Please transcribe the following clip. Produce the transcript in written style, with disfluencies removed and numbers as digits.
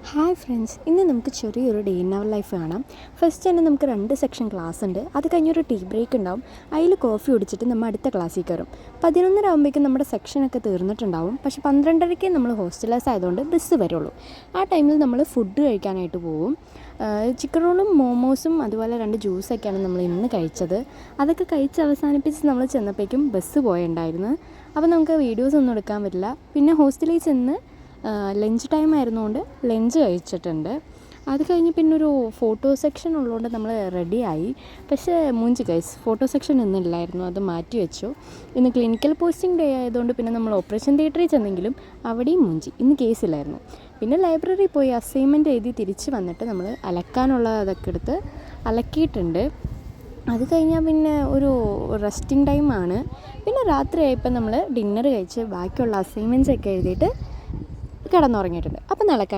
Hi friends, ഇന്ന് നമുക്ക് ചെറിയൊരു ഡേ ഇൻ അവർ ലൈഫ് കാണാം. ഫസ്റ്റ് തന്നെ നമുക്ക് 2 സെക്ഷൻ ക്ലാസ് ഉണ്ട്. അത് കഴിഞ്ഞൊരു ടീ ബ്രേക്ക് ഉണ്ടാവും. അതിൽ കോഫി കുടിച്ചിട്ട് നമ്മൾ അടുത്ത ക്ലാസ്സിൽ കയറും. 11:30 ആകുമ്പോഴേക്കും നമ്മുടെ സെക്ഷനൊക്കെ തീർന്നിട്ടുണ്ടാവും. പക്ഷേ 12:30 നമ്മൾ ഹോസ്റ്റലേഴ്സ് ആയതുകൊണ്ട് ബസ് വരുള്ളൂ. ആ ടൈമിൽ നമ്മൾ ഫുഡ് കഴിക്കാനായിട്ട് പോകും. ചിക്കൻ റോളും മോമോസും അതുപോലെ 2 ജ്യൂസൊക്കെയാണ് നമ്മൾ ഇന്ന് കഴിച്ചത്. അതൊക്കെ കഴിച്ച് അവസാനിപ്പിച്ച് നമ്മൾ ചെന്നപ്പോഴേക്കും ബസ് പോയിട്ടുണ്ടായിരുന്നു. അപ്പോൾ നമുക്ക് വീഡിയോസ് ഒന്നും എടുക്കാൻ പറ്റില്ല. പിന്നെ ഹോസ്റ്റലിൽ ചെന്ന് ലഞ്ച് ടൈം ആയിരുന്നുകൊണ്ട് ലഞ്ച് കഴിച്ചിട്ടുണ്ട്. അത് കഴിഞ്ഞ് പിന്നെ ഒരു ഫോട്ടോ സെക്ഷൻ ഉള്ളതുകൊണ്ട് നമ്മൾ റെഡിയായി. പക്ഷേ ഗൈസ്, ഫോട്ടോ സെക്ഷൻ ഇന്നില്ലായിരുന്നു, അത് മാറ്റി വെച്ചു. ഇന്ന് ക്ലിനിക്കൽ പോസ്റ്റിംഗ് ഡേ ആയതുകൊണ്ട് പിന്നെ നമ്മൾ ഓപ്പറേഷൻ തിയേറ്ററിൽ ചെന്നെങ്കിലും അവിടെയും ഇന്ന് കേസില്ലായിരുന്നു. പിന്നെ ലൈബ്രറി പോയി അസൈൻമെൻറ്റ് എഴുതി തിരിച്ച് വന്നിട്ട് നമ്മൾ അലക്കാനുള്ള അതൊക്കെ എടുത്ത് അലക്കിയിട്ടുണ്ട്. അത് കഴിഞ്ഞാൽ പിന്നെ ഒരു റെസ്റ്റിംഗ് ടൈമാണ്. പിന്നെ രാത്രി ആയപ്പോൾ നമ്മൾ ഡിന്നർ കഴിച്ച് ബാക്കിയുള്ള അസൈൻമെൻറ്റ്സ് ഒക്കെ എഴുതിയിട്ട് കിടന്നുറങ്ങിയിട്ടുണ്ട്. അപ്പം നാളെ കാണാം.